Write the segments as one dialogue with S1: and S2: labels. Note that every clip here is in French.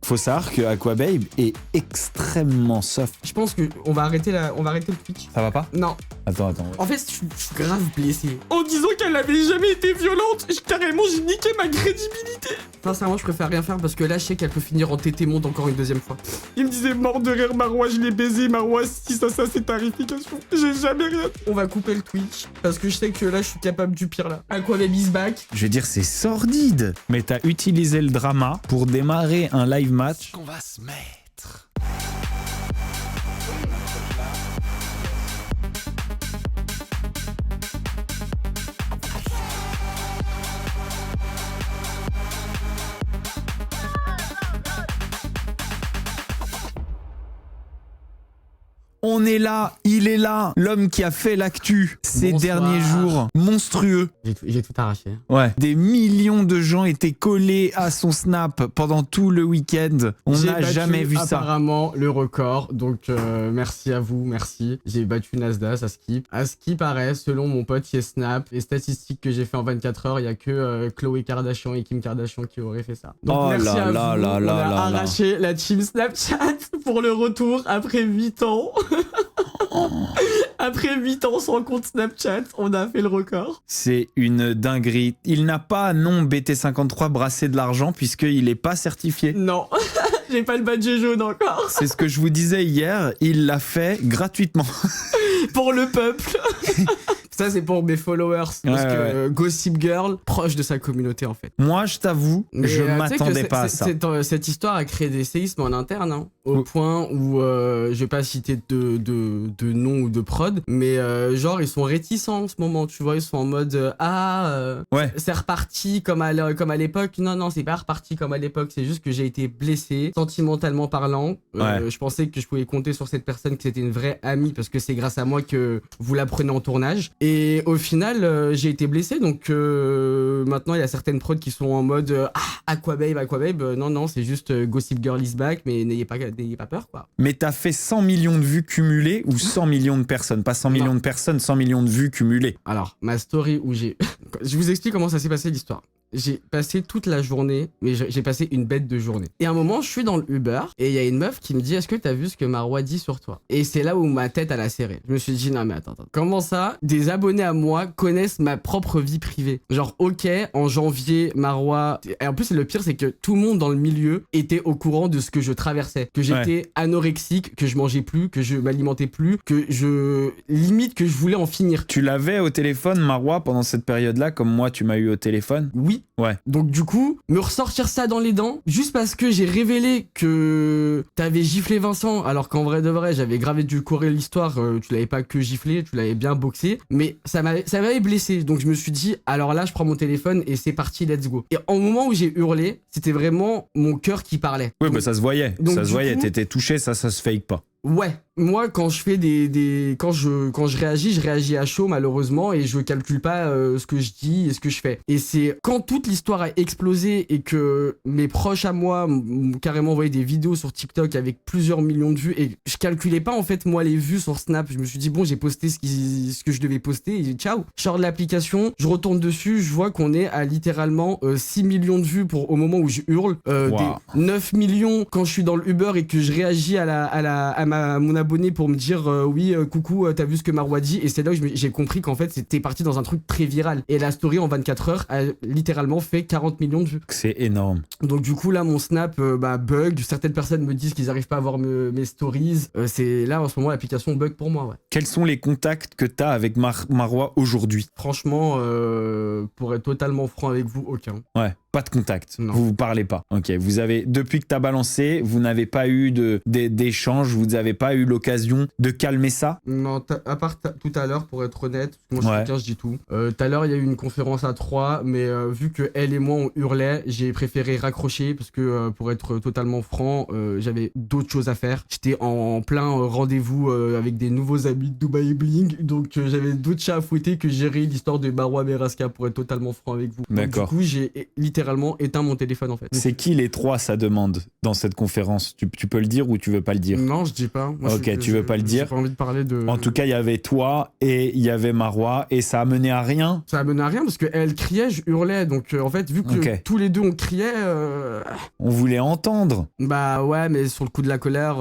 S1: Faut savoir que Aquababe est extrêmement soft.
S2: Je pense qu'on va arrêter le Twitch.
S1: Ça va pas?
S2: Non.
S1: Attends.
S2: En fait, je suis grave blessé. En disant qu'elle n'avait jamais été violente, carrément, j'ai niqué ma crédibilité. Sincèrement, je préfère rien faire parce que là, je sais qu'elle peut finir en tété monte encore une deuxième fois. Il me disait mort de rire, Marois, je l'ai baisé, Marois, si ça, c'est tarification. J'ai jamais rien. On va couper le Twitch parce que je sais que là, je suis capable du pire là. Aquababe is back.
S1: Je veux dire, c'est sordide. Mais t'as utilisé le drama pour démarrer un live match.
S3: Qu'on va se mettre.
S1: On est là, il est là, l'homme qui a fait l'actu ces
S2: Bonsoir.
S1: derniers jours. Monstrueux.
S2: J'ai tout arraché.
S1: Ouais. Des millions de gens étaient collés à son snap pendant tout le week-end. On
S2: J'ai
S1: n'a
S2: battu
S1: jamais vu ça.
S2: apparemment le record, donc merci à vous, merci. J'ai battu Nasdaq à Skip. À ce qui paraît, selon mon pote qui est Snap, les statistiques que j'ai fait en 24 heures, il y a que Khloé Kardashian et Kim Kardashian qui auraient fait ça. Donc
S1: Oh
S2: merci
S1: là
S2: à
S1: là
S2: vous,
S1: là
S2: on
S1: là
S2: a
S1: là
S2: arraché la team Snapchat pour le retour après 8 ans. Après 8 ans sans compte Snapchat, on a fait le record.
S1: C'est une dinguerie. Il n'a pas non BT53 brassé de l'argent puisqu'il n'est pas certifié.
S2: Non, j'ai pas le badge jaune encore.
S1: C'est ce que je vous disais hier, il l'a fait gratuitement.
S2: Pour le peuple. Ça, c'est pour mes followers. Parce que Gossip Girl, proche de sa communauté, en fait.
S1: Moi, je t'avoue,
S2: Mais,
S1: je
S2: tu sais que
S1: m'attendais pas à ça.
S2: Cette histoire a créé des séismes en interne, hein, au point où, je vais pas citer de nom ou de prod, mais genre, ils sont réticents en ce moment, tu vois, ils sont en mode,
S1: Ouais.
S2: c'est reparti comme à l'époque. Non, c'est pas reparti comme à l'époque, c'est juste que j'ai été blessé, sentimentalement parlant.
S1: Ouais.
S2: Je pensais que je pouvais compter sur cette personne, que c'était une vraie amie, parce que c'est grâce à moi que vous la prenez en tournage. Et au final, j'ai été blessé, donc maintenant il y a certaines prods qui sont en mode Aquababe, non, c'est juste Gossip Girl is back, mais n'ayez pas peur, quoi.
S1: Mais t'as fait 100 millions de vues cumulées ou 100 millions de personnes? Pas 100 millions de personnes, 100 millions de vues cumulées.
S2: Alors, ma story où j'ai... Je vous explique comment ça s'est passé l'histoire. J'ai passé toute la journée, mais j'ai passé une bête de journée. Et à un moment, je suis dans le Uber, et il y a une meuf qui me dit « Est-ce que t'as vu ce que Marois dit sur toi ?» Et c'est là où ma tête, elle a serré. Je me suis dit « Non mais attends. Comment ça, des abonnés à moi connaissent ma propre vie privée ?» Genre, ok, en janvier, Marois... Et en plus, le pire, c'est que tout le monde dans le milieu était au courant de ce que je traversais. Que j'étais anorexique, que je mangeais plus, que je m'alimentais plus, limite que je voulais en finir.
S1: Tu l'avais au téléphone, Marois, pendant cette période-là, comme moi, tu m'as eu au téléphone?
S2: Oui.
S1: Ouais.
S2: Donc du coup, me ressortir ça dans les dents, juste parce que j'ai révélé que t'avais giflé Vincent, alors qu'en vrai de vrai, j'avais gravé du coré l'histoire, tu l'avais pas que giflé, tu l'avais bien boxé, mais ça m'avait blessé. Donc je me suis dit, alors là, je prends mon téléphone et c'est parti, let's go. Et au moment où j'ai hurlé, c'était vraiment mon cœur qui parlait.
S1: Oui,
S2: Donc,
S1: bah ça se voyait.
S2: donc,
S1: Ça se
S2: du
S1: voyait,
S2: coup-
S1: t'étais touché, ça se fake pas.
S2: Ouais, moi quand je fais quand je réagis à chaud malheureusement et je calcule pas ce que je dis et ce que je fais. Et c'est quand toute l'histoire a explosé et que mes proches à moi m'ont carrément envoyé des vidéos sur TikTok avec plusieurs millions de vues et je calculais pas en fait moi les vues sur Snap. Je me suis dit bon, j'ai posté ce que je devais poster et ciao. Je sors de l'application, je retourne dessus, je vois qu'on est à littéralement 6 millions de vues au moment où je hurle,
S1: Wow.
S2: des 9 millions quand je suis dans le Uber et que je réagis à mon abonné pour me dire oui coucou t'as vu ce que Marois dit, et c'est là où j'ai compris qu'en fait c'était parti dans un truc très viral et la story en 24 heures a littéralement fait 40 millions de vues.
S1: C'est énorme.
S2: Donc du coup là mon Snap bug, certaines personnes me disent qu'ils n'arrivent pas à voir mes stories, c'est là en ce moment l'application bug pour moi, ouais.
S1: Quels sont les contacts que t'as avec Marois aujourd'hui?
S2: Franchement pour être totalement franc avec vous, aucun.
S1: Ouais, pas de contact.
S2: Non.
S1: Vous vous parlez pas. Ok, vous avez, depuis que t'as balancé, vous n'avez pas eu d'échange, vous n'avez pas eu l'occasion de calmer ça?
S2: Non, à part tout à l'heure, pour être honnête, parce que moi je suis quelqu'un, je dis tout. Tout à l'heure, il y a eu une conférence à 3, mais vu que elle et moi on hurlait, j'ai préféré raccrocher parce que pour être totalement franc, j'avais d'autres choses à faire. J'étais en plein rendez-vous avec des nouveaux amis de Dubai Bling, donc j'avais d'autres chats à fouetter que gérer l'histoire de Marois Merasca, pour être totalement franc avec vous. Donc,
S1: D'accord.
S2: du coup, j'ai littéralement littéralement éteint mon téléphone en fait.
S1: C'est qui les 3, ça demande, dans cette conférence? Tu peux le dire ou tu veux pas le dire?
S2: Non, je dis pas. Moi,
S1: Ok, tu veux pas le dire?
S2: J'ai pas envie de parler de...
S1: En tout cas, il y avait toi et il y avait Marois et ça a mené à rien.
S2: Ça a mené à rien parce qu'elle criait, je hurlais. Donc en fait, vu que tous les deux on criait...
S1: On voulait entendre.
S2: Bah ouais, mais sur le coup de la colère...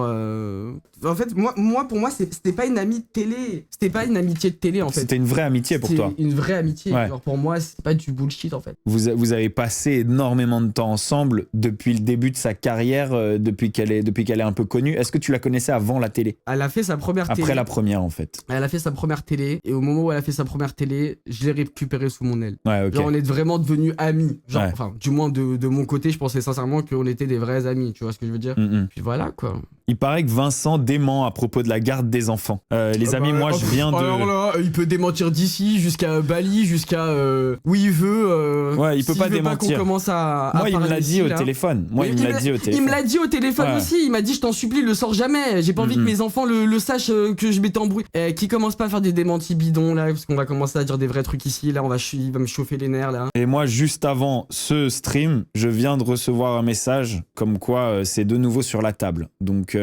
S2: En fait, pour moi, c'était pas une amie de télé. C'était pas une amitié de télé en fait.
S1: C'était une vraie amitié pour toi.
S2: C'était une vraie amitié.
S1: Ouais.
S2: Genre pour moi, c'est pas du bullshit en fait.
S1: Vous avez passé énormément de temps ensemble depuis le début de sa carrière, depuis qu'elle est un peu connue. Est-ce que tu la connaissais avant la télé?
S2: Elle a fait sa première télé.
S1: Après la première en fait.
S2: Elle a fait sa première télé et au moment où elle a fait sa première télé, je l'ai récupérée sous mon aile.
S1: Ouais, ok.
S2: Genre on est vraiment devenus amis. Genre,
S1: Ouais.
S2: enfin, du moins de mon côté, je pensais sincèrement qu'on était des vrais amis. Tu vois ce que je veux dire? Puis voilà quoi.
S1: Il paraît que Vincent dément à propos de la garde des enfants. Les amis, moi je viens de...
S2: Alors là, il peut démentir d'ici jusqu'à Bali, jusqu'à où il veut.
S1: Ouais, il peut
S2: s'il
S1: pas
S2: veut
S1: démentir.
S2: Qu'on commence à
S1: Moi, il me l'a
S2: ici,
S1: dit au
S2: là.
S1: téléphone. Moi, il me l'a dit au téléphone.
S2: Il me l'a dit au téléphone
S1: Ouais.
S2: aussi. Il m'a dit, je t'en supplie, le sors jamais. J'ai pas envie que mes enfants le sachent que je m'étais embrouillé. Qui commence pas à faire des démentis bidons là, parce qu'on va commencer à dire des vrais trucs ici. Là, il va me chauffer les nerfs là.
S1: Et moi, juste avant ce stream, je viens de recevoir un message comme quoi c'est de nouveau sur la table. Donc,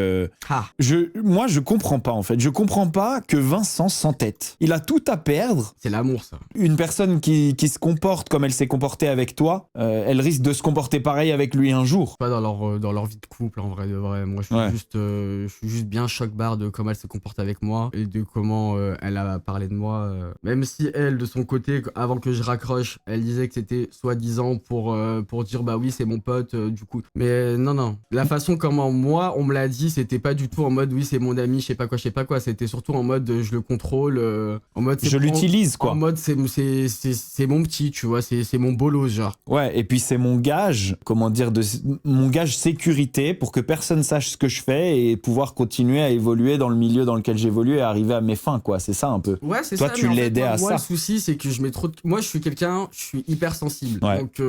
S1: moi, je comprends pas en fait. Je comprends pas que Vincent s'entête. Il a tout à perdre.
S2: C'est l'amour ça.
S1: Une personne qui se comporte comme elle s'est comportée avec toi, elle risque de se comporter pareil avec lui un jour.
S2: Pas dans leur vie de couple en vrai de vrai. Moi, je suis juste bien choc-barre de comment elle se comporte avec moi et de comment elle a parlé de moi. Même si elle, de son côté, avant que je raccroche, elle disait que c'était soi-disant pour dire bah oui c'est mon pote du coup. Mais non. La façon comment moi on me l'a dit, c'était pas du tout en mode oui c'est mon ami, je sais pas quoi. C'était surtout en mode je le contrôle, en mode
S1: je l'utilise quoi.
S2: En mode c'est mon petit, tu vois, c'est mon bolos genre.
S1: Ouais, et puis c'est mon gage, mon gage sécurité pour que personne sache ce que je fais et pouvoir continuer à évoluer dans le milieu dans lequel j'évolue et arriver à mes fins quoi. C'est ça un peu.
S2: Ouais, c'est
S1: toi,
S2: ça.
S1: tu l'aidais à ça.
S2: Moi, le souci, c'est que je mets trop. Moi, je suis hyper sensible.
S1: Ouais.
S2: Donc,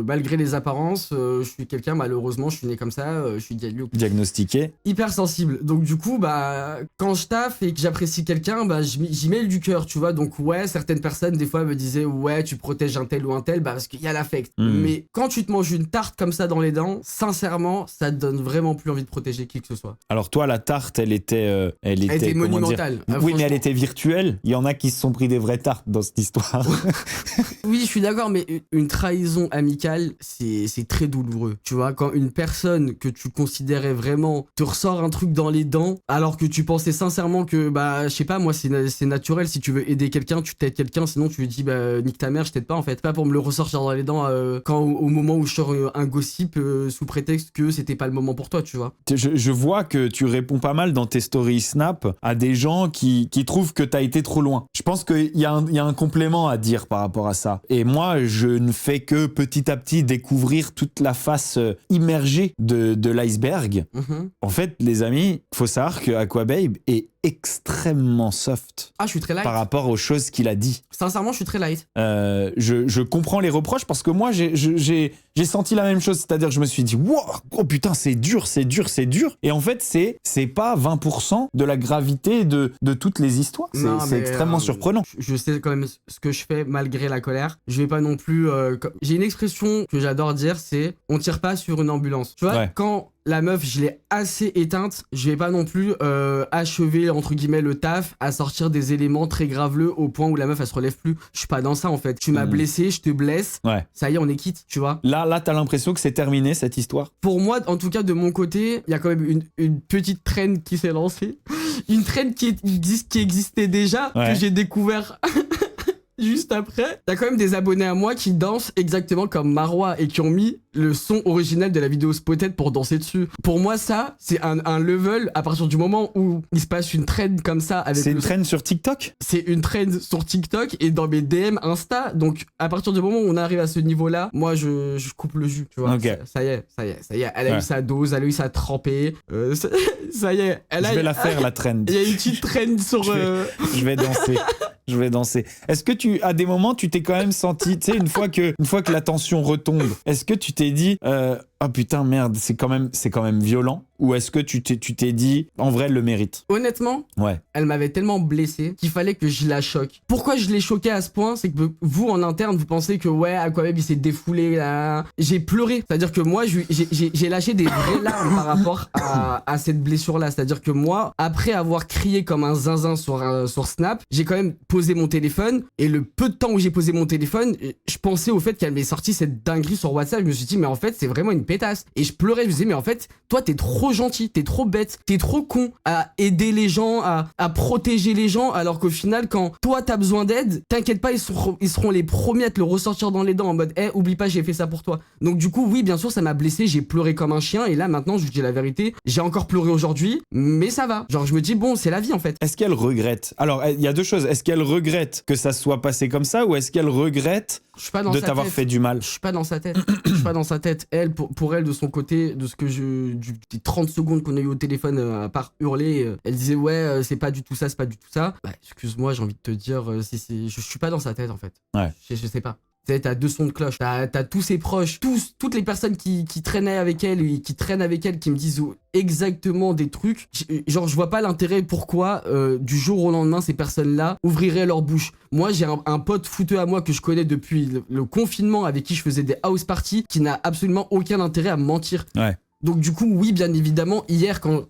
S2: malgré les apparences, je suis quelqu'un, malheureusement, je suis né comme ça, je suis
S1: diagnostiqué.
S2: Hyper sensible. Donc, du coup, bah, quand je taffe et que j'apprécie quelqu'un, bah, j'y mets du cœur, tu vois. Donc, ouais, certaines personnes, des fois, me disaient, ouais, tu protèges un tel ou un tel, bah, parce qu'il y a l'affect. Mais quand tu te manges une tarte comme ça dans les dents, sincèrement, ça te donne vraiment plus envie de protéger qui que ce soit.
S1: Alors, toi, la tarte, elle était
S2: monumentale.
S1: Oui, mais elle était virtuelle. Il y en a qui se sont pris des vraies tartes dans cette histoire.
S2: Oui, je suis d'accord, mais une trahison amicale, c'est très douloureux. Tu vois, quand une personne que tu considérais vraiment te ressort un truc dans les dents, alors que tu pensais sincèrement que, bah, je sais pas, moi, c'est naturel. Si tu veux aider quelqu'un, tu t'aides quelqu'un, sinon tu lui dis, bah, nique ta mère, je t'aide pas en fait. Pas pour me le ressortir dans les dents quand au moment où je sors un gossip sous prétexte que c'était pas le moment pour toi, tu vois.
S1: Je vois que tu réponds pas mal dans tes stories Snap à des gens qui trouvent que t'as été trop loin. Je pense qu'il y a un complément à dire par rapport à ça. Et moi, je ne fais que petit à petit découvrir toute la face immergée de l'iceberg. En fait, les amis, faut savoir que Aquababe est extrêmement soft.
S2: Ah, je suis très light.
S1: Par rapport aux choses qu'il a dit.
S2: Sincèrement, je suis très light.
S1: Je comprends les reproches parce que moi, j'ai senti la même chose. C'est-à-dire que je me suis dit, wow, oh putain, c'est dur. Et en fait, c'est pas 20% de la gravité de toutes les histoires. C'est extrêmement surprenant.
S2: Je sais quand même ce que je fais malgré la colère. Je vais pas non plus... J'ai une expression que j'adore dire, c'est « on tire pas sur une ambulance ». Tu vois, quand la meuf, je l'ai assez éteinte, je vais pas non plus achever, entre guillemets, le taf à sortir des éléments très graveleux au point où la meuf, elle se relève plus. Je suis pas dans ça, en fait. Tu m'as blessé, je te blesse. Ouais. Ça y est, on est quitte, tu vois.
S1: Là, t'as l'impression que c'est terminé, cette histoire?
S2: Pour moi, en tout cas, de mon côté, il y a quand même une petite traîne qui s'est lancée. Une traîne qui existait déjà, que j'ai découvert... Juste après, t'as quand même des abonnés à moi qui dansent exactement comme Marois et qui ont mis le son original de la vidéo Spotted pour danser dessus. Pour moi, ça, c'est un level à partir du moment où il se passe une trend comme ça.
S1: C'est une trend sur TikTok? C'est
S2: une trend sur TikTok et dans mes DM Insta. Donc, à partir du moment où on arrive à ce niveau-là, moi, je coupe le jus, tu vois.
S1: Okay.
S2: Ça y est. Elle a eu sa dose, elle a eu sa trempée. Ça y est.
S1: Je vais la faire, la trend.
S2: Il y a une petite trend sur...
S1: Je vais danser. Je vais danser. Est-ce que à des moments, tu t'es quand même senti, tu sais, une fois que la tension retombe, est-ce que tu t'es dit, oh putain, merde, c'est quand même violent? Ou est-ce que tu t'es dit, en vrai, elle le mérite?
S2: Honnêtement,
S1: Ouais.
S2: elle m'avait tellement blessé qu'il fallait que je la choque. Pourquoi je l'ai choquée à ce point? C'est que vous, en interne, vous pensez que ouais, Aquaweb, il s'est défoulé là. J'ai pleuré. C'est-à-dire que moi, j'ai lâché des vraies larmes par rapport à cette blessure-là. C'est-à-dire que moi, après avoir crié comme un zinzin sur Snap, j'ai quand même posé mon téléphone. Et le peu de temps où j'ai posé mon téléphone, je pensais au fait qu'elle m'ait sorti cette dinguerie sur WhatsApp. Je me suis dit, mais en fait, c'est vraiment une pétasse. Et je pleurais. Je me disais, mais en fait, toi, t'es trop gentil, t'es trop bête, t'es trop con à aider les gens, à protéger les gens, alors qu'au final, quand toi, t'as besoin d'aide, t'inquiète pas, ils seront les premiers à te le ressortir dans les dents en mode, oublie pas, j'ai fait ça pour toi. Donc du coup, oui, bien sûr, ça m'a blessé, j'ai pleuré comme un chien. Et là, maintenant, je vous dis la vérité, j'ai encore pleuré aujourd'hui, mais ça va. Genre, je me dis, bon, c'est la vie, en fait.
S1: Est-ce qu'elle regrette? Alors, il y a deux choses. Est-ce qu'elle regrette que ça soit passé comme ça, ou est-ce qu'elle regrette de t'avoir fait du mal?
S2: Je suis pas dans sa tête. Je suis pas dans sa tête. Elle, pour elle, de son côté, de ce que des 30 secondes qu'on a eu au téléphone, à part hurler, elle disait, ouais, c'est pas du tout ça, c'est pas du tout ça. Bah, excuse-moi, j'ai envie de te dire, je suis pas dans sa tête, en fait.
S1: Ouais.
S2: Je sais pas. Tu sais, t'as deux sons de cloche, t'as tous ses proches, toutes les personnes qui traînaient avec elle et qui traînent avec elle, qui me disent exactement des trucs. Genre, je vois pas l'intérêt pourquoi, du jour au lendemain, ces personnes-là ouvriraient leur bouche. Moi, j'ai un pote fouteux à moi que je connais depuis le confinement, avec qui je faisais des house parties, qui n'a absolument aucun intérêt à me mentir.
S1: Ouais.
S2: Donc du coup, oui, bien évidemment, hier, quand...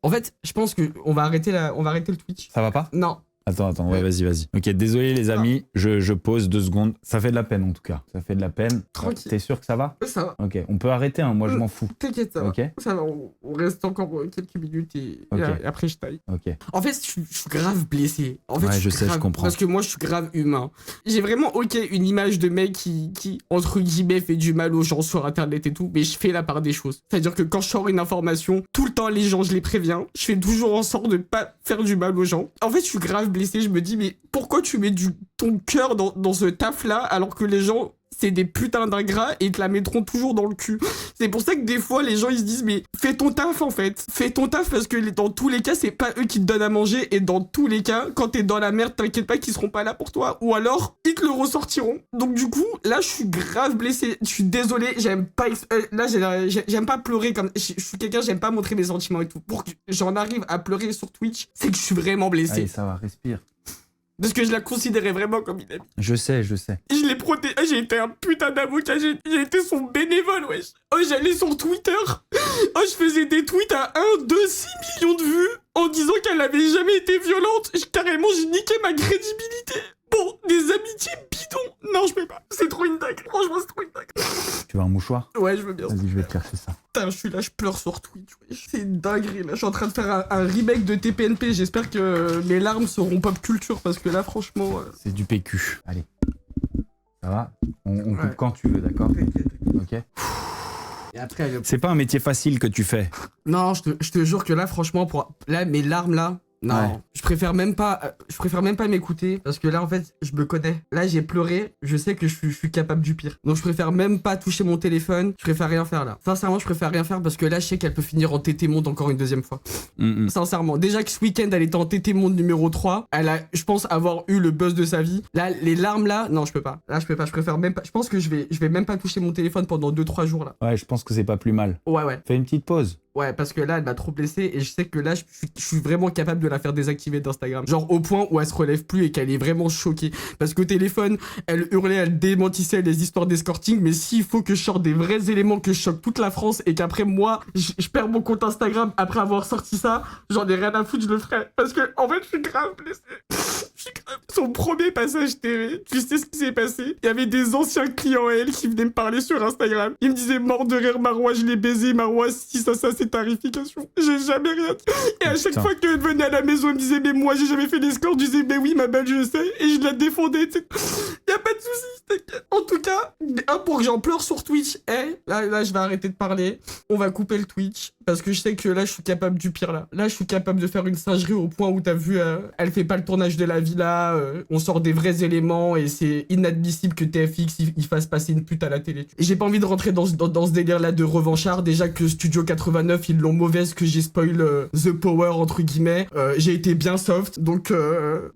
S2: En fait, je pense qu'on va arrêter le Twitch.
S1: Ça va pas?
S2: Non.
S1: Attends, ouais, vas-y. Ok, désolé les amis, je pose 2 secondes. Ça fait de la peine en tout cas. Ça fait de la peine.
S2: Tranquille.
S1: T'es sûr que ça va?
S2: Ça va.
S1: Ok, on peut arrêter, hein, moi je m'en fous.
S2: T'inquiète, ça va.
S1: Ok.
S2: Ça va, on reste encore quelques minutes et après je taille.
S1: Ok.
S2: En fait, je suis grave blessé. En fait,
S1: Ouais, je sais, je comprends.
S2: Parce que moi, je suis grave humain. J'ai vraiment, une image de mec qui, entre guillemets, fait du mal aux gens sur Internet et tout, mais je fais la part des choses. C'est-à-dire que quand je sors une information, tout le temps, les gens, je les préviens. Je fais toujours en sorte de pas faire du mal aux gens. En fait, je suis grave blessé. Je me dis, mais pourquoi tu mets ton cœur dans ce taf-là alors que les gens, c'est des putains d'ingrats et te la mettront toujours dans le cul. C'est pour ça que des fois, les gens, ils se disent, mais fais ton taf, en fait. Fais ton taf parce que dans tous les cas, c'est pas eux qui te donnent à manger. Et dans tous les cas, quand t'es dans la merde, t'inquiète pas qu'ils seront pas là pour toi. Ou alors, ils te le ressortiront. Donc du coup, là, je suis grave blessé. Je suis désolé, j'aime pas... là, j'aime pas pleurer comme... Je suis quelqu'un, j'aime pas montrer mes sentiments et tout. Pour que j'en arrive à pleurer sur Twitch, c'est que je suis vraiment blessé.
S1: Allez, ça va, respire.
S2: Parce que je la considérais vraiment comme une amie.
S1: Je sais.
S2: Je l'ai protégée. J'ai été un putain d'avocat. J'ai été son bénévole, wesh. Oh, j'allais sur Twitter. Oh, je faisais des tweets à 1, 2, 6 millions de vues en disant qu'elle avait jamais été violente. Carrément, j'ai niqué ma crédibilité. Bon, des amitiés bidons. Non, je peux pas. C'est trop une dingue. Franchement, c'est trop une dingue.
S1: Tu veux un mouchoir?
S2: Ouais, je veux bien.
S1: Vas-y, je vais te chercher ça.
S2: Putain, je suis là, je pleure sur Twitch. Wesh. C'est une dinguerie, là. Je suis en train de faire un remake de TPNP. J'espère que mes larmes seront pop culture parce que là, franchement...
S1: C'est du PQ. Allez. Ça va? On coupe quand tu veux, d'accord? Ok.
S2: Et après,
S1: C'est pas un métier facile que tu fais.
S2: Non, je te jure que là, franchement, là, mes larmes, là... Non,
S1: Ouais.
S2: je préfère même pas m'écouter parce que là en fait je me connais. Là j'ai pleuré, je sais que je suis capable du pire. Donc je préfère même pas toucher mon téléphone, je préfère rien faire là. Sincèrement je préfère rien faire parce que là je sais qu'elle peut finir en tété monde encore une deuxième fois. Sincèrement, déjà que ce week-end elle était en tété monde numéro 3, elle a je pense avoir eu le buzz de sa vie. Là les larmes là, non je peux pas. Là je peux pas, je préfère même pas. Je pense que je vais même pas toucher mon téléphone pendant 2-3 jours là.
S1: Ouais, je pense que c'est pas plus mal.
S2: Ouais.
S1: Fais une petite pause.
S2: Ouais, parce que là, elle m'a trop blessé et je sais que là, je suis vraiment capable de la faire désactiver d'Instagram. Genre au point où elle se relève plus et qu'elle est vraiment choquée. Parce qu'au téléphone, elle hurlait, elle démentissait les histoires d'escorting, mais s'il faut que je sorte des vrais éléments, que je choque toute la France et qu'après moi, je perds mon compte Instagram après avoir sorti ça, j'en ai rien à foutre, je le ferai. Parce que, en fait, je suis grave blessé. Son premier passage TV, tu sais ce qui s'est passé? Il y avait des anciens clients à elle qui venaient me parler sur Instagram. Ils me disaient mort de rire, Marois, je l'ai baisé, Marois, si ça, c'est tarification. J'ai jamais rien dit. Et à chaque fois qu'elle venait à la maison, elle me disait mais moi j'ai jamais fait d'escorte. Je disais mais oui ma belle je sais. Et je la défendais. Y a pas de soucis, t'inquiète. En tout cas, pour que j'en pleure sur Twitch, là je vais arrêter de parler. On va couper le Twitch. Parce que je sais que là je suis capable du pire là. Là je suis capable de faire une singerie au point où t'as vu, elle fait pas le tournage de la villa, on sort des vrais éléments et c'est inadmissible que TFX il fasse passer une pute à la télé. Et j'ai pas envie de rentrer dans ce délire là de revanchard. Déjà que Studio 89 ils l'ont mauvaise, que j'ai spoil The Power entre guillemets. J'ai été bien soft. Donc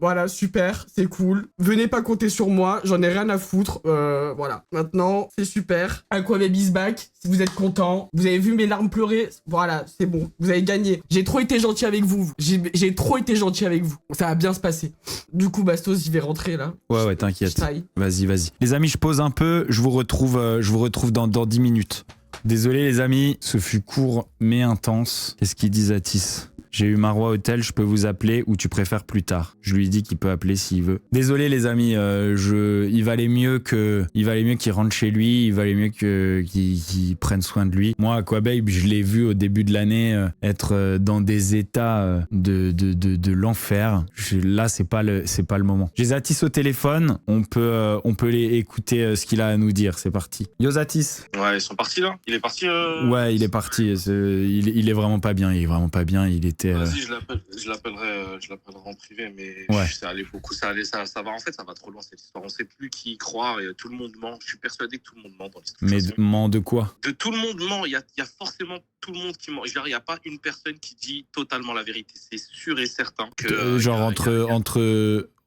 S2: voilà, super, c'est cool. Venez pas compter sur moi. j'en ai rien à foutre. Voilà. Maintenant, c'est super. Aquababy's back. Si vous êtes contents, vous avez vu mes larmes pleurer. Voilà, c'est bon. Vous avez gagné. J'ai trop été gentil avec vous. J'ai trop été gentil avec vous. Ça va bien se passer. Du coup, Bastos, j'y vais rentrer là.
S1: Ouais, t'inquiète. Vas-y. Les amis, je pose un peu. Je vous retrouve dans 10 minutes. Désolé les amis, ce fut court mais intense. Qu'est-ce qu'ils disent Atis ? J'ai eu Marois au tel, je peux vous appeler ou tu préfères plus tard. Je lui dis qu'il peut appeler s'il veut. Désolé les amis, il valait mieux qu'il rentre chez lui, il valait mieux qu'il prenne soin de lui. Moi, Aquababe, je l'ai vu au début de l'année être dans des états de l'enfer. Là, c'est pas le moment. J'ai Zatis au téléphone, on peut les écouter ce qu'il a à nous dire. C'est parti. Yo Zatis.
S3: Ouais, ils sont partis là. Il est parti.
S1: Ouais, il est parti. Il est vraiment pas bien. Il était.
S3: Vas-y, je l'appellerai en privé, mais
S1: ouais.
S3: Ça allait beaucoup, ça va en fait, ça va trop loin cette histoire. On sait plus qui y croire et tout le monde ment. Je suis persuadé que tout le monde ment dans l'histoire.
S1: Mais ment de quoi ?
S3: De tout le monde ment. Il y a forcément tout le monde qui ment. Il n'y a pas une personne qui dit totalement la vérité. C'est sûr et certain que.
S1: Genre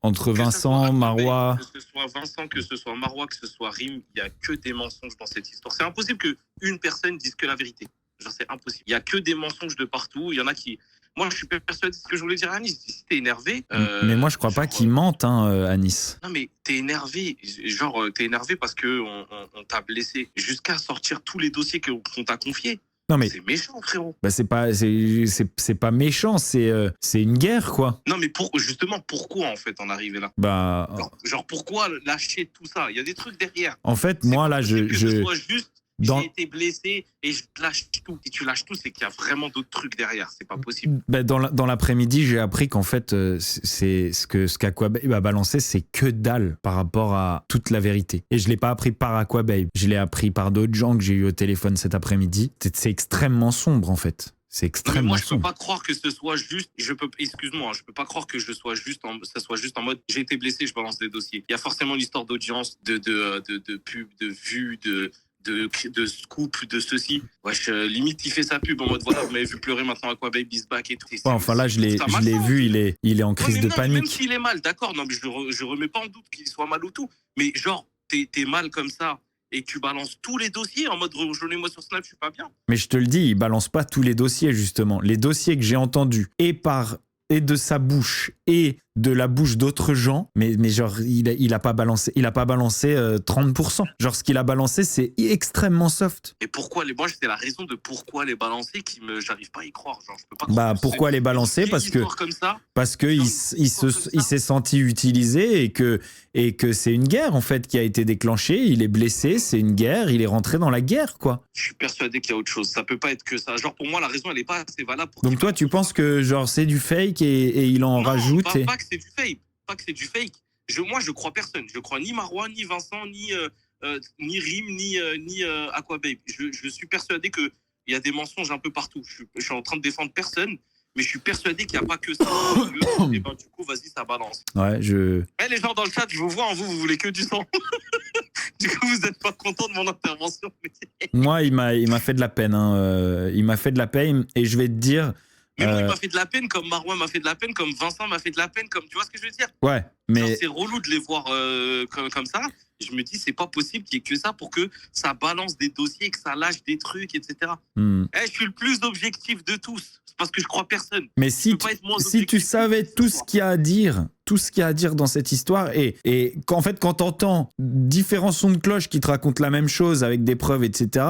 S1: entre Vincent, Marois.
S3: Que ce soit Vincent, que ce soit Marois, que ce soit Rim, il n'y a que des mensonges dans cette histoire. C'est impossible qu'une personne dise que la vérité. Genre, c'est impossible. Il n'y a que des mensonges de partout. Il y en a qui. Moi, je suis persuadé de ce que je voulais dire à Anis. Si t'es énervé.
S1: Mais moi, je crois pas qu'il mente, Anis.
S3: Non, mais t'es énervé. Genre, t'es énervé parce qu'on t'a blessé. Jusqu'à sortir tous les dossiers qu'on t'a confiés.
S1: Non mais
S3: c'est méchant, frérot.
S1: Bah c'est pas méchant, c'est une guerre quoi.
S3: Non mais justement pourquoi en fait en arriver là.
S1: Bah
S3: genre pourquoi lâcher tout ça ? Il y a des trucs derrière.
S1: En fait moi là
S3: que ce soit juste j'ai été blessé et je lâche tout. Si tu lâches tout, c'est qu'il y a vraiment d'autres trucs derrière. C'est pas possible.
S1: Bah dans l'après-midi, j'ai appris qu'en fait, c'est ce qu'Aquababe a balancé, c'est que dalle par rapport à toute la vérité. Et je l'ai pas appris par Aquababe. Je l'ai appris par d'autres gens que j'ai eu au téléphone cet après-midi. C'est extrêmement sombre en fait. C'est extrêmement
S3: moi, je peux
S1: sombre.
S3: pas croire que ce soit juste. Excuse-moi, je peux pas croire que ça soit juste en mode j'ai été blessé, je balance des dossiers. Il y a forcément une histoire d'audience, de pub, de vues, de scoop, de ceci. Wesh, limite, il fait sa pub en mode voilà, vous m'avez vu pleurer maintenant Aquababy's back et tout.
S1: Ouais, enfin là, je l'ai vu, il est en crise de panique.
S3: Même s'il est mal, d'accord, non, mais je remets pas en doute qu'il soit mal ou tout. Mais genre, t'es mal comme ça et tu balances tous les dossiers en mode rejoignez-moi sur Snap, je suis pas bien.
S1: Mais je te le dis, il balance pas tous les dossiers, justement. Les dossiers que j'ai entendus et de sa bouche et de la bouche d'autres gens, mais genre il a pas balancé 30%. Genre ce qu'il a balancé c'est extrêmement soft.
S3: Et pourquoi moi c'est la raison de pourquoi les balancer j'arrive pas à y croire, genre je peux pas croire.
S1: Bah pourquoi les balancer parce que il s'est senti utilisé et que c'est une guerre en fait qui a été déclenchée, il est blessé, c'est une guerre, il est rentré dans la guerre quoi.
S3: Je suis persuadé qu'il y a autre chose, ça peut pas être que ça. Genre pour moi la raison elle est pas assez valable pour.
S1: Donc toi tu penses que genre c'est du fake et il en rajoute
S3: pas que c'est du fake, moi je crois personne, je crois ni Marois, ni Vincent, ni Rim, ni Aquababe. Je suis persuadé que il y a des mensonges un peu partout. Je suis en train de défendre personne, mais je suis persuadé qu'il n'y a pas que ça. Et ben du coup vas-y ça balance.
S1: Ouais
S3: les gens dans le chat, je vous vois, vous voulez que du sang. Du coup vous n'êtes pas content de mon intervention.
S1: Moi il m'a fait de la peine il m'a fait de la peine et je vais te dire.
S3: Mais moi, il m'a fait de la peine, comme Marois m'a fait de la peine, comme Vincent m'a fait de la peine, comme tu vois ce que je veux dire ?
S1: Ouais, mais
S3: c'est relou de les voir comme ça. Je me dis, c'est pas possible qu'il y ait que ça pour que ça balance des dossiers, que ça lâche des trucs, etc. Je suis le plus objectif de tous. C'est parce que je crois personne.
S1: Mais si tu savais tout ce qu'il y a à dire, dans cette histoire, et qu'en fait, quand t'entends différents sons de cloche qui te racontent la même chose avec des preuves, etc.,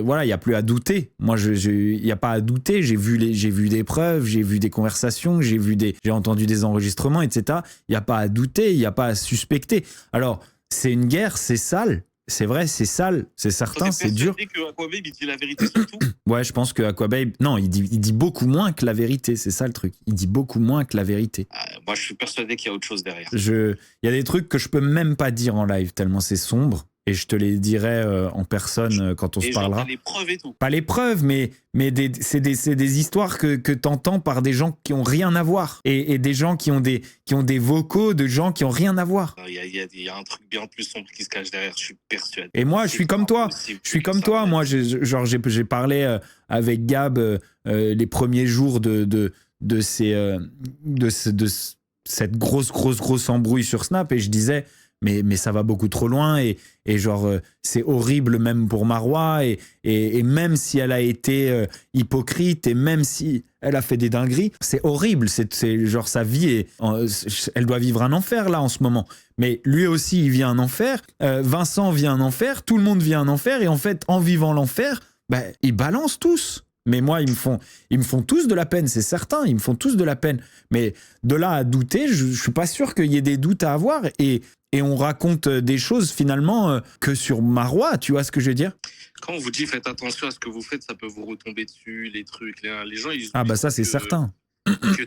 S1: voilà, il n'y a plus à douter. Moi, il n'y a pas à douter. J'ai vu des preuves, j'ai vu des conversations, j'ai entendu des enregistrements, etc. Il n'y a pas à douter, il n'y a pas à suspecter. Alors, c'est une guerre, c'est sale. C'est vrai, c'est sale, c'est certain, c'est dur.
S3: Tu que Aquababe, il dit la vérité sur tout ?
S1: Ouais, je pense que Aquababe... Non, il dit beaucoup moins que la vérité, c'est ça le truc. Il dit beaucoup moins que la vérité.
S3: Moi, je suis persuadé qu'il y a autre chose derrière.
S1: Il y a des trucs que je peux même pas dire en live, tellement c'est sombre. Et je te les dirai en personne quand on se parlera.
S3: Pas les preuves et tout.
S1: Pas les preuves, mais c'est des histoires que t'entends par des gens qui ont rien à voir. Et des gens qui ont des vocaux de gens qui ont rien à voir.
S3: Il y a un truc bien plus sombre qui se cache derrière, je suis persuadé.
S1: Et moi, je suis comme toi. Moi, j'ai parlé avec Gab les premiers jours de cette grosse embrouille sur Snap et je disais mais ça va beaucoup trop loin et genre c'est horrible même pour Marois et même si elle a été hypocrite et même si elle a fait des dingueries, c'est horrible, c'est genre sa vie elle doit vivre un enfer là en ce moment. Mais lui aussi il vit un enfer, Vincent vit un enfer, tout le monde vit un enfer et en fait en vivant l'enfer, ils balancent tous. Mais moi, ils me font tous de la peine, c'est certain, ils me font tous de la peine. Mais de là à douter, je suis pas sûr qu'il y ait des doutes à avoir. Et on raconte des choses finalement que sur Marois, tu vois ce que je veux dire?
S3: Quand on vous dit faites attention à ce que vous faites, ça peut vous retomber dessus, les trucs, les gens, ils
S1: Ah bah ça, c'est certain.
S3: Que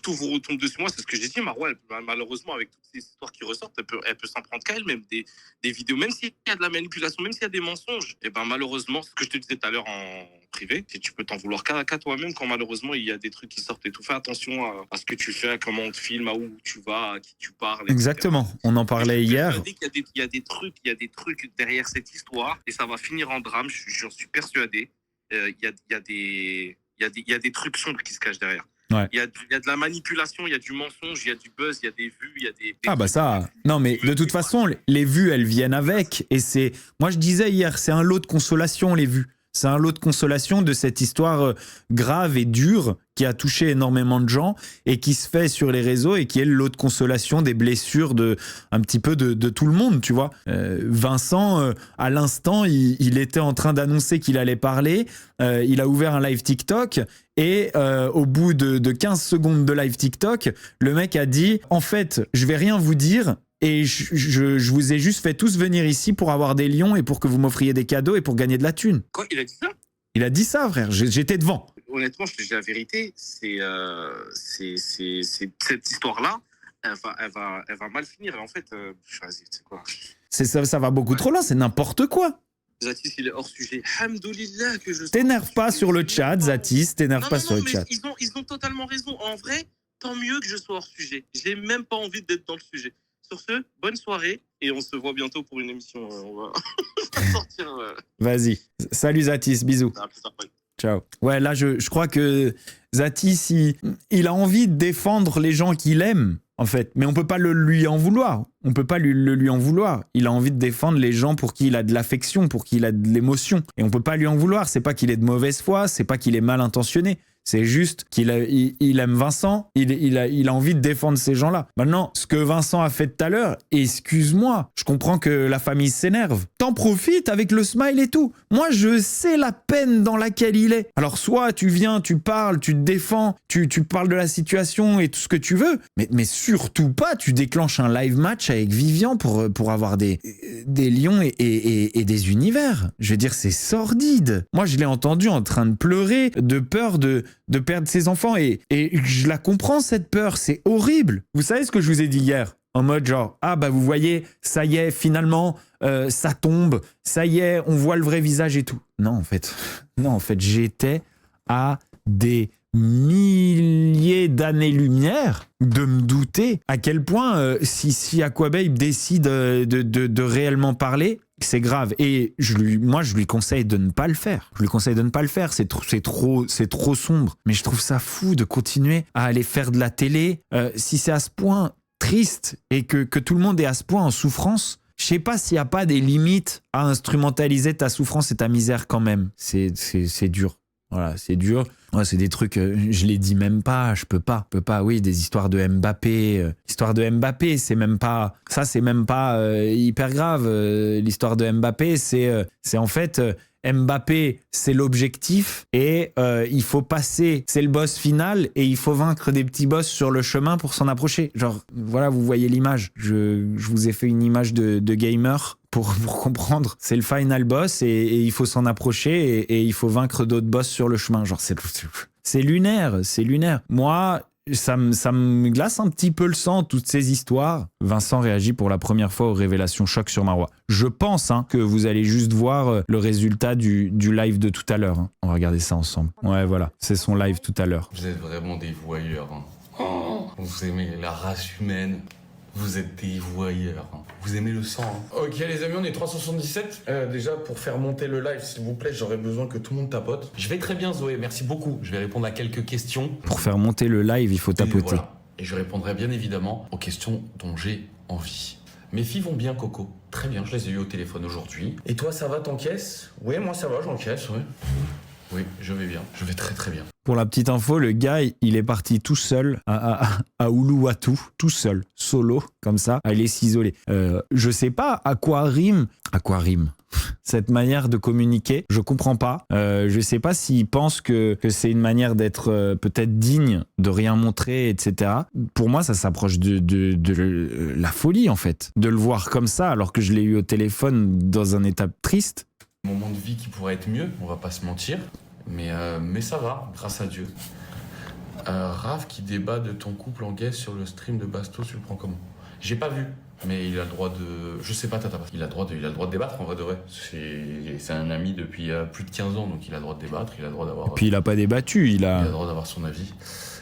S3: tout vous retombe dessus. Moi, c'est ce que j'ai dit. Marois, malheureusement, avec toutes ces histoires qui ressortent, elle peut s'en prendre qu'à elle, même des vidéos, même s'il y a de la manipulation, même s'il y a des mensonges. Et malheureusement, ce que je te disais tout à l'heure en privé, c'est que tu peux t'en vouloir qu'à toi-même quand malheureusement il y a des trucs qui sortent et tout. Fais attention à ce que tu fais, à comment on te filme, à où tu vas, à qui tu parles. Etc.
S1: Exactement. On en parlait hier.
S3: Il y a des trucs derrière cette histoire et ça va finir en drame. J'en suis persuadé. Il y a des trucs sombres qui se cachent derrière.
S1: Ouais.
S3: Il y a de la manipulation, il y a du mensonge, il y a du buzz, il y a des vues, il y a des
S1: ah bah ça, non mais de toute façon, les vues, elles viennent avec. Et c'est, moi je disais hier, c'est un lot de consolation les vues. C'est un lot de consolation de cette histoire grave et dure qui a touché énormément de gens et qui se fait sur les réseaux et qui est le lot de consolation des blessures un petit peu de tout le monde, tu vois. Vincent, à l'instant, il était en train d'annoncer qu'il allait parler. Il a ouvert un live TikTok et au bout de 15 secondes de live TikTok, le mec a dit « En fait, je vais rien vous dire ». Et je vous ai juste fait tous venir ici pour avoir des lions et pour que vous m'offriez des cadeaux et pour gagner de la thune.
S3: Quoi, il a dit ça?
S1: Il a dit ça, frère. J'étais devant.
S3: Honnêtement, je te dis la vérité, c'est cette histoire-là, elle va mal finir. Et en fait, vas-y, tu sais quoi.
S1: Ça va beaucoup trop loin, c'est n'importe quoi.
S3: Zatis, il est hors sujet. Hamdoulilah que je...
S1: T'énerve pas sur le chat, Zatis, t'énerve pas sur le chat.
S3: Ils ont totalement raison. En vrai, tant mieux que je sois hors sujet. J'ai même pas envie d'être dans le sujet. Sur ce, bonne soirée et on se voit bientôt pour une émission. On va sortir.
S1: Vas-y. Salut Zatis, bisous. Ciao. Ouais, là, je crois que Zatis, il a envie de défendre les gens qu'il aime, en fait. Mais on peut pas lui en vouloir. On peut pas lui en vouloir. Il a envie de défendre les gens pour qui il a de l'affection, pour qui il a de l'émotion. Et on peut pas lui en vouloir. C'est pas qu'il est de mauvaise foi, c'est pas qu'il est mal intentionné. C'est juste qu'il aime Vincent, il a envie de défendre ces gens-là. Maintenant, ce que Vincent a fait tout à l'heure, excuse-moi, je comprends que la famille s'énerve. T'en profites avec le smile et tout. Moi, je sais la peine dans laquelle il est. Alors, soit tu viens, tu parles, tu te défends, tu parles de la situation et tout ce que tu veux, mais surtout pas, tu déclenches un live match avec Vivian pour avoir des lions et des univers. Je veux dire, c'est sordide. Moi, je l'ai entendu en train de pleurer, de peur de perdre ses enfants et je la comprends cette peur, c'est horrible. Vous savez ce que je vous ai dit hier? En mode genre, ah bah vous voyez, ça y est, finalement, ça tombe, ça y est, on voit le vrai visage et tout. Non, en fait, j'étais à des milliers d'années-lumière de me douter à quel point si Aquababe décide de réellement parler, c'est grave. Et moi, je lui conseille de ne pas le faire. Je lui conseille de ne pas le faire. C'est trop sombre. Mais je trouve ça fou de continuer à aller faire de la télé. Si c'est à ce point triste et que tout le monde est à ce point en souffrance, je sais pas s'il n'y a pas des limites à instrumentaliser ta souffrance et ta misère quand même. C'est dur. Voilà, c'est dur. Ouais, c'est des trucs, je les dis même pas, je peux pas. Oui, des histoires de Mbappé. L'histoire de Mbappé, c'est même pas hyper grave. L'histoire de Mbappé, c'est en fait Mbappé, c'est l'objectif et il faut passer, c'est le boss final et il faut vaincre des petits boss sur le chemin pour s'en approcher. Genre, voilà, vous voyez l'image. Je vous ai fait une image de gamer pour comprendre. C'est le final boss et il faut s'en approcher et il faut vaincre d'autres boss sur le chemin. Genre, c'est lunaire, c'est lunaire. Moi, ça me glace un petit peu le sang, toutes ces histoires. Vincent réagit pour la première fois aux révélations choc sur Marois. Je pense que vous allez juste voir le résultat du live de tout à l'heure. On va regarder ça ensemble. Ouais, voilà, c'est son live tout à l'heure.
S4: Vous êtes vraiment des voyeurs. Oh, vous aimez la race humaine. Vous êtes des voyeurs. Vous aimez le sang. Ok les amis, on est 377. Déjà, pour faire monter le live, s'il vous plaît, j'aurais besoin que tout le monde tapote. Je vais très bien Zoé, merci beaucoup. Je vais répondre à quelques questions.
S1: Pour faire monter le live, il faut tapoter.
S4: Et, voilà. Et je répondrai bien évidemment aux questions dont j'ai envie. Mes filles vont bien, Coco. Très bien, je les ai eues au téléphone aujourd'hui. Et toi, ça va, t'encaisses? Oui, moi ça va, j'encaisse, oui. Oui, je vais bien. Je vais très très bien.
S1: Pour la petite info, le gars, il est parti tout seul à Uluwatu, tout seul, solo, comme ça, à aller s'isoler. Je sais pas à quoi rime cette manière de communiquer. Je comprends pas. Je sais pas s'il pense que c'est une manière d'être peut-être digne, de rien montrer, etc. Pour moi, ça s'approche de la folie, en fait. De le voir comme ça, alors que je l'ai eu au téléphone dans un état triste.
S4: Moment de vie qui pourrait être mieux, on va pas se mentir. Mais ça va, grâce à Dieu. Raph qui débat de ton couple en guest sur le stream de Bastos, tu le prends comment? J'ai pas vu, mais il a le droit de... Je sais pas, il a le droit de débattre, en vrai de vrai. C'est un ami depuis plus de 15 ans, donc il a le droit de débattre, il a le droit d'avoir...
S1: Puis il a pas débattu, il a
S4: le droit d'avoir son avis.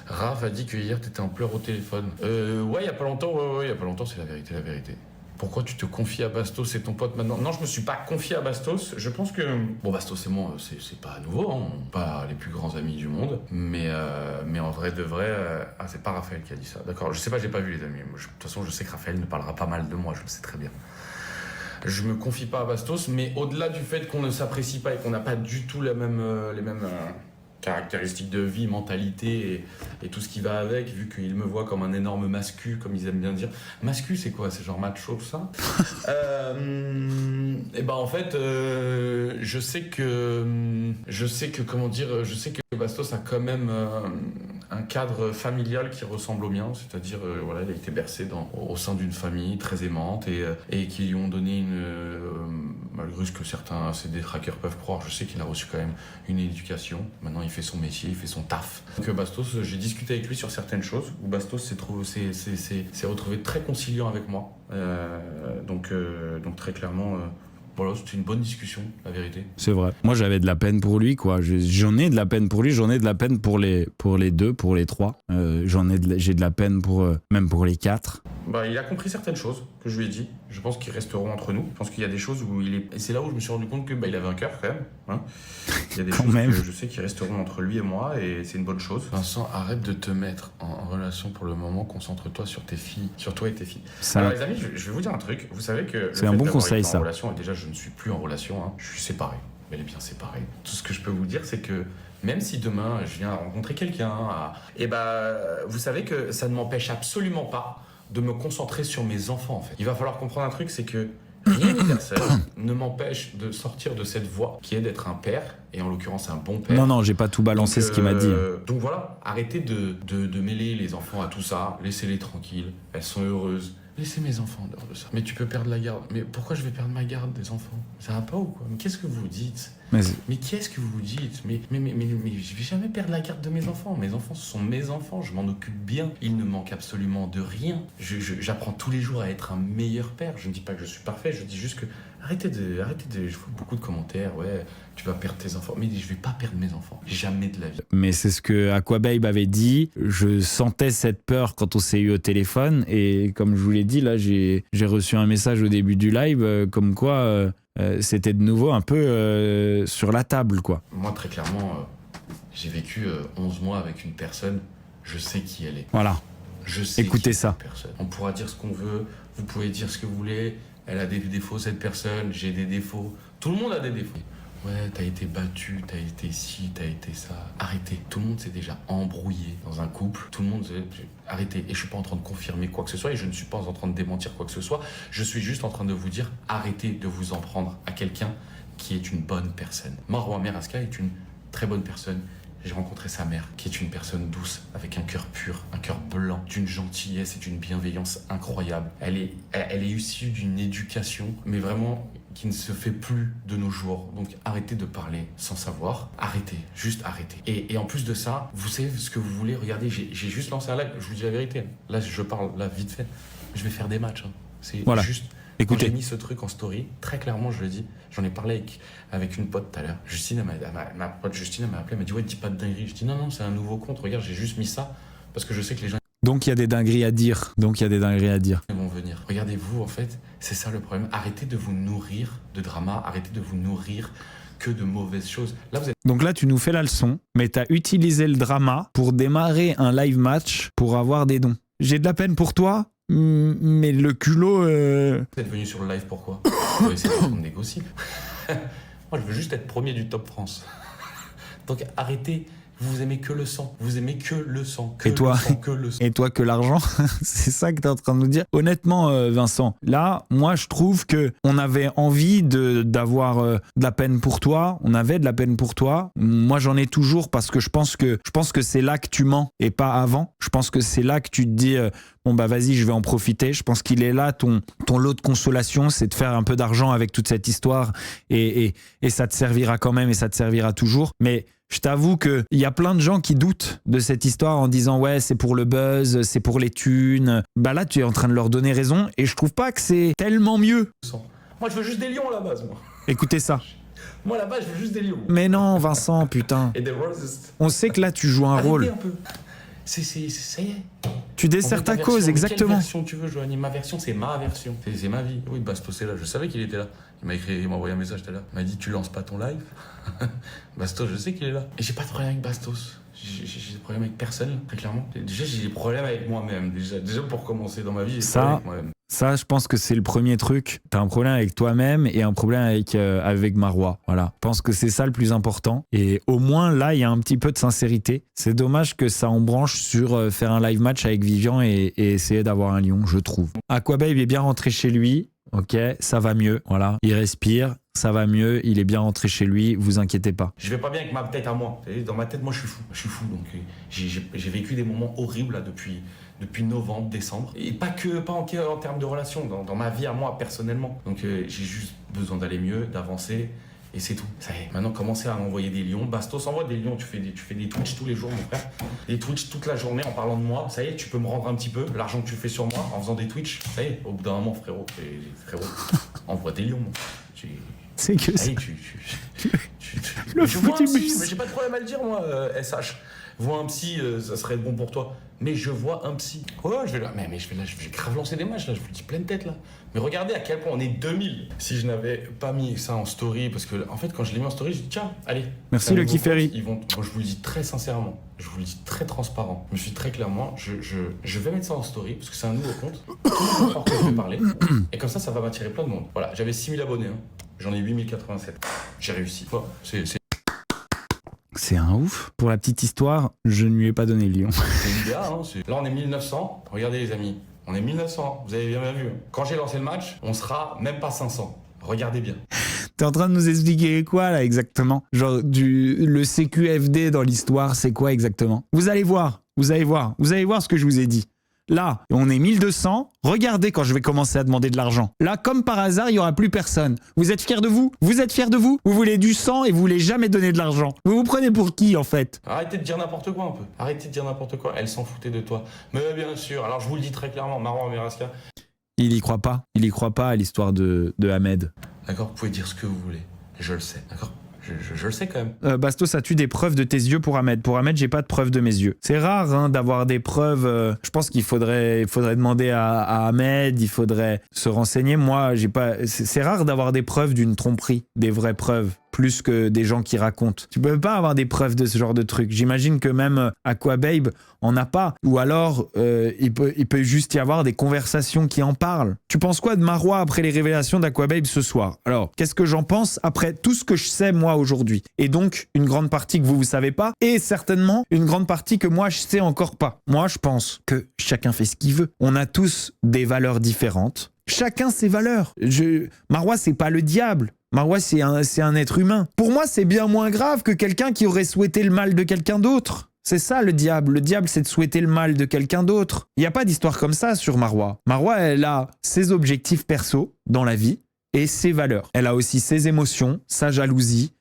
S4: Raph a dit que hier t'étais en pleurs au téléphone. Ouais, il y a pas longtemps, c'est la vérité. Pourquoi tu te confies à Bastos, c'est ton pote maintenant? Non, je me suis pas confié à Bastos. Je pense que... Bon, Bastos et moi, c'est pas nouveau, hein. On n'est pas les plus grands amis du monde. Mais en vrai de vrai... Ah, c'est pas Raphaël qui a dit ça. D'accord, je sais pas, j'ai pas vu les amis. De toute façon, je sais que Raphaël ne parlera pas mal de moi, je le sais très bien. Je me confie pas à Bastos, mais au-delà du fait qu'on ne s'apprécie pas et qu'on n'a pas du tout les mêmes caractéristiques de vie, mentalité et tout ce qui va avec, vu qu'il me voit comme un énorme mascu, comme ils aiment bien dire. Mascu, c'est quoi? C'est genre macho, tout ça? Et ben en fait, je sais que Bastos a quand même un cadre familial qui ressemble au mien, c'est-à-dire voilà, il a été bercé au sein d'une famille très aimante et qui lui ont donné malgré ce que certains détraqueurs peuvent croire, je sais qu'il a reçu quand même une éducation. Maintenant, il fait son métier, il fait son taf. Donc Bastos, j'ai discuté avec lui sur certaines choses, où Bastos s'est retrouvé très conciliant avec moi. Donc très clairement... Voilà, c'était une bonne discussion, la vérité.
S1: C'est vrai. Moi, j'avais de la peine pour lui, quoi. J'en ai de la peine pour lui, j'en ai de la peine pour les deux, pour les trois. J'ai de la peine même pour les quatre.
S4: Bah, il a compris certaines choses que je lui ai dit. Je pense qu'ils resteront entre nous. Je pense qu'il y a des choses où il est... Et c'est là où je me suis rendu compte que il avait un cœur, quand même. Hein. Il y a des choses que je sais qui resteront entre lui et moi, et c'est une bonne chose. Vincent, arrête de te mettre en relation pour le moment. Concentre-toi sur tes filles, sur toi et tes filles. Alors, les amis, je vais vous dire un truc. Vous savez que...
S1: C'est un bon conseil, ça.
S4: En relation, et déjà, je ne suis plus en relation. Hein. Je suis séparé. Mais elle est bien séparée. Tout ce que je peux vous dire, c'est que même si demain, je viens rencontrer quelqu'un, vous savez que ça ne m'empêche absolument pas de me concentrer sur mes enfants, en fait. Il va falloir comprendre un truc, c'est que rien ni personne ne m'empêche de sortir de cette voie qui est d'être un père, et en l'occurrence un bon père.
S1: Non, j'ai pas tout balancé ce qu'il m'a dit.
S4: Donc voilà, arrêtez de mêler les enfants à tout ça, laissez-les tranquilles, elles sont heureuses. Laissez mes enfants en dehors de ça. Mais tu peux perdre la garde. Mais pourquoi je vais perdre ma garde des enfants? Ça va pas ou quoi? Mais qu'est-ce que vous dites? Mais qu'est-ce que vous dites? Mais je vais jamais perdre la garde de mes enfants. Mes enfants, ce sont mes enfants. Je m'en occupe bien. Ils ne manquent absolument de rien. J'apprends tous les jours à être un meilleur père. Je ne dis pas que je suis parfait. Je dis juste que arrêtez de. Je vois beaucoup de commentaires. Ouais, tu vas perdre tes enfants. Mais je vais pas perdre mes enfants. Jamais de la vie.
S1: Mais c'est ce que Aquababe avait dit. Je sentais cette peur quand on s'est eu au téléphone. Et comme je vous l'ai dit, là, j'ai reçu un message au début du live comme quoi c'était de nouveau un peu sur la table, quoi.
S4: Moi, très clairement, j'ai vécu 11 mois avec une personne. Je sais qui elle est.
S1: Voilà.
S4: Je sais.
S1: Écoutez ça.
S4: Personne. On pourra dire ce qu'on veut. Vous pouvez dire ce que vous voulez. Elle a des défauts, cette personne. J'ai des défauts. Tout le monde a des défauts. Ouais, t'as été battu, t'as été ci, t'as été ça. Arrêtez. Tout le monde s'est déjà embrouillé dans un couple. Tout le monde... Arrêtez. Et je suis pas en train de confirmer quoi que ce soit et je ne suis pas en train de démentir quoi que ce soit. Je suis juste en train de vous dire, arrêtez de vous en prendre à quelqu'un qui est une bonne personne. Marwa Meraska est une très bonne personne. J'ai rencontré sa mère, qui est une personne douce, avec un cœur pur, un cœur blanc, d'une gentillesse et d'une bienveillance incroyable. Elle est issue d'une éducation, mais vraiment qui ne se fait plus de nos jours. Donc arrêtez de parler sans savoir. Arrêtez, juste arrêtez. Et en plus de ça, vous savez ce que vous voulez. Regardez, j'ai juste lancé un live, je vous dis la vérité. Là, je parle là vite fait. Je vais faire des matchs. Hein. C'est voilà. Juste...
S1: Écoutez.
S4: Quand j'ai mis ce truc en story, très clairement, je le dis, j'en ai parlé avec une pote tout à l'heure. Justine, ma pote Justine, elle m'a appelé, elle m'a dit ouais, dis pas de dinguerie. Je dis non, c'est un nouveau compte, regarde, j'ai juste mis ça parce que je sais que les gens.
S1: Donc il y a des dingueries à dire. Ils
S4: vont venir. Regardez-vous, en fait, c'est ça le problème. Arrêtez de vous nourrir de drama, arrêtez de vous nourrir que de mauvaises choses. Là, vous êtes...
S1: Donc là, tu nous fais la leçon, mais t'as utilisé le drama pour démarrer un live match pour avoir des dons. J'ai de la peine pour toi, Mais le culot...
S4: Vous êtes venu sur le live pourquoi? Pour essayer qu'on négocie. Moi, je veux juste être premier du Top France. Donc arrêtez, vous aimez que le sang. Vous aimez que le sang. Que
S1: Et toi,
S4: le sang, que le sang.
S1: et toi que l'argent? C'est ça que tu es en train de nous dire? Honnêtement, Vincent, là, moi, je trouve qu'on avait envie d'avoir de la peine pour toi. On avait de la peine pour toi. Moi, j'en ai toujours parce que je pense que c'est là que tu mens et pas avant. Je pense que c'est là que tu te dis... bon bah vas-y, je vais en profiter. Je pense qu'il est là, ton lot de consolation, c'est de faire un peu d'argent avec toute cette histoire et ça te servira quand même et ça te servira toujours. Mais je t'avoue qu'il y a plein de gens qui doutent de cette histoire en disant ouais, c'est pour le buzz, c'est pour les thunes. Bah là, tu es en train de leur donner raison et je trouve pas que c'est tellement mieux.
S4: Moi, je veux juste des lions à la base, moi.
S1: Écoutez ça.
S4: Moi, à la base, je veux juste des lions.
S1: Mais non, Vincent, putain.
S4: Et des roses.
S1: On sait que là, tu joues un
S4: Arrêtez
S1: rôle.
S4: un peu. Ça y est.
S1: Tu desserres ta cause, exactement.
S4: Quelle version tu veux, Joanie? Ma version, c'est ma version. C'est ma vie. Oui, Bastos est là. Je savais qu'il était là. Il m'a envoyé un message, t'es là. Il m'a dit, tu lances pas ton live? Bastos, je sais qu'il est là. Et j'ai pas de problème avec Bastos. J'ai des problèmes avec personne, très clairement. Déjà, j'ai des problèmes avec moi-même. Déjà pour commencer dans ma vie, j'ai des problèmes avec moi-même.
S1: Ça, je pense que c'est le premier truc. T'as un problème avec toi-même et un problème avec Marois. Voilà. Je pense que c'est ça le plus important. Et au moins, là, il y a un petit peu de sincérité. C'est dommage que ça embranche sur faire un live match avec Vivian et essayer d'avoir un lion, je trouve. Aquababe est bien rentré chez lui. Ok, ça va mieux. Voilà. Il respire. Ça va mieux, il est bien rentré chez lui, vous inquiétez pas.
S4: Je vais pas bien avec ma tête à moi. Dans ma tête, moi, je suis fou. Donc, j'ai vécu des moments horribles là, depuis novembre, décembre. Et pas en termes de relation, dans ma vie à moi, personnellement. Donc, j'ai juste besoin d'aller mieux, d'avancer. Et c'est tout. Ça y est. Maintenant, commencez à m'envoyer des lions. Bastos, envoie des lions. Tu fais des Twitch tous les jours, mon frère. Des Twitch toute la journée en parlant de moi. Ça y est, tu peux me rendre un petit peu l'argent que tu fais sur moi en faisant des Twitch. Ça y est, au bout d'un moment, frérot, envoie des lions.
S1: C'est que ça.
S4: Je vois un psy, mais j'ai pas de problème à le dire, moi, SH. Vois un psy, ça serait bon pour toi. Mais je vois un psy. Ouais, je vais là. Mais je vais grave lancer des matchs, là. Je vous le dis pleine tête, là. Mais regardez à quel point on est 2000. Si je n'avais pas mis ça en story, parce que, en fait, quand je l'ai mis en story, je dis, tiens, allez.
S1: Merci le Kiferi.
S4: Moi, je vous le dis très sincèrement. Je vous le dis très transparent. Je me suis dit très clairement, je vais mettre ça en story, parce que c'est un nouveau compte. Tout le monde que je vais parler. Et comme ça va m'attirer plein de monde. Voilà, j'avais 6000 abonnés. Hein. J'en ai 8087. J'ai réussi. Bon,
S1: c'est un ouf. Pour la petite histoire, je ne lui ai pas donné le lion.
S4: C'est une gars, hein. Là, on est 1900. Regardez, les amis. On est 1900. Vous avez bien vu. Quand j'ai lancé le match, on sera même pas 500. Regardez bien.
S1: T'es en train de nous expliquer quoi, là, exactement? Genre, le CQFD dans l'histoire, c'est quoi exactement? Vous allez voir ce que je vous ai dit. Là, on est 1200. Regardez quand je vais commencer à demander de l'argent. Là, comme par hasard, il n'y aura plus personne. Vous êtes fiers de vous? Vous êtes fiers de vous? Vous voulez du sang et vous voulez jamais donner de l'argent. Vous vous prenez pour qui, en fait?
S4: Arrêtez de dire n'importe quoi un peu. Arrêtez de dire n'importe quoi. Elle s'en foutait de toi. Mais bien sûr. Alors, je vous le dis très clairement, Marwan Meraska.
S1: Il y croit pas. Il y croit pas à l'histoire de Ahmed.
S4: D'accord, vous pouvez dire ce que vous voulez. Je le sais, d'accord? Je le sais quand même.
S1: Bastos, as-tu des preuves de tes yeux pour Ahmed? Pour Ahmed, j'ai pas de preuves de mes yeux. C'est rare hein, d'avoir des preuves. Je pense qu'il faudrait demander à Ahmed, il faudrait se renseigner. Moi, j'ai pas. C'est rare d'avoir des preuves d'une tromperie, des vraies preuves, plus que des gens qui racontent. Tu peux pas avoir des preuves de ce genre de truc. J'imagine que même Aquababe en a pas. Ou alors, il peut juste y avoir des conversations qui en parlent. Tu penses quoi de Marois après les révélations d'Aquababe ce soir? Alors, qu'est-ce que j'en pense après tout ce que je sais moi aujourd'hui? Et donc, une grande partie que vous savez pas, et certainement une grande partie que moi je sais encore pas. Moi, je pense que chacun fait ce qu'il veut. On a tous des valeurs différentes. Chacun ses valeurs. Marois, c'est pas le diable. Marois, c'est un être humain. Pour moi, c'est bien moins grave que quelqu'un qui aurait souhaité le mal de quelqu'un d'autre. C'est ça le diable. Le diable, c'est de souhaiter le mal de quelqu'un d'autre. Il n'y a pas d'histoire comme ça sur Marois. Marois, elle a ses objectifs perso dans la vie et ses valeurs. Elle a aussi ses émotions, sa jalousie,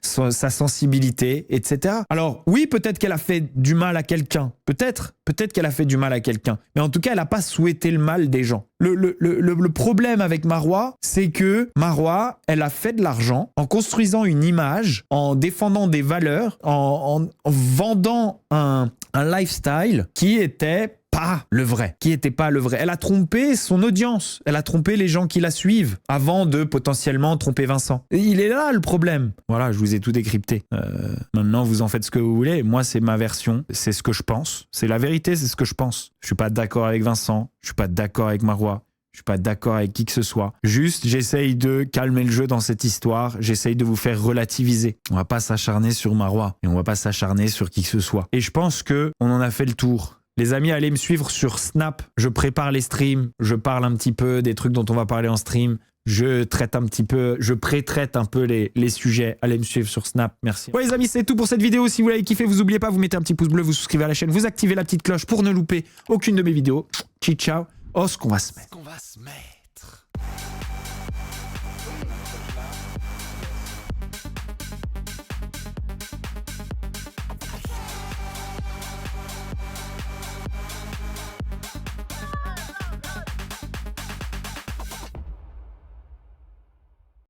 S1: sa sensibilité, etc. Alors oui, peut-être qu'elle a fait du mal à quelqu'un. Peut-être qu'elle a fait du mal à quelqu'un. Mais en tout cas, elle n'a pas souhaité le mal des gens. Le problème avec Marois, c'est que Marois, elle a fait de l'argent en construisant une image, en défendant des valeurs, en vendant un lifestyle qui était pas le vrai. Qui était pas le vrai. Elle a trompé son audience. Elle a trompé les gens qui la suivent avant de potentiellement tromper Vincent. Et il est là le problème. Voilà, je vous ai tout décrypté. Maintenant, vous en faites ce que vous voulez. Moi, c'est ma version. C'est ce que je pense. C'est la vérité, c'est ce que je pense. Je suis pas d'accord avec Vincent. Je suis pas d'accord avec Marois. Je suis pas d'accord avec qui que ce soit. Juste, j'essaye de calmer le jeu dans cette histoire. J'essaye de vous faire relativiser. On va pas s'acharner sur Marois. Et on va pas s'acharner sur qui que ce soit. Et je pense que on en a fait le tour. Les amis, allez me suivre sur Snap. Je prépare les streams. Je parle un petit peu des trucs dont on va parler en stream. Je traite un petit peu, je pré-traite un peu les sujets. Allez me suivre sur Snap, merci. Ouais les amis, c'est tout pour cette vidéo. Si vous l'avez kiffé, vous n'oubliez pas, vous mettez un petit pouce bleu, vous souscrivez à la chaîne, vous activez la petite cloche pour ne louper aucune de mes vidéos. Ciao, ciao. Oh, ce qu'on va se mettre.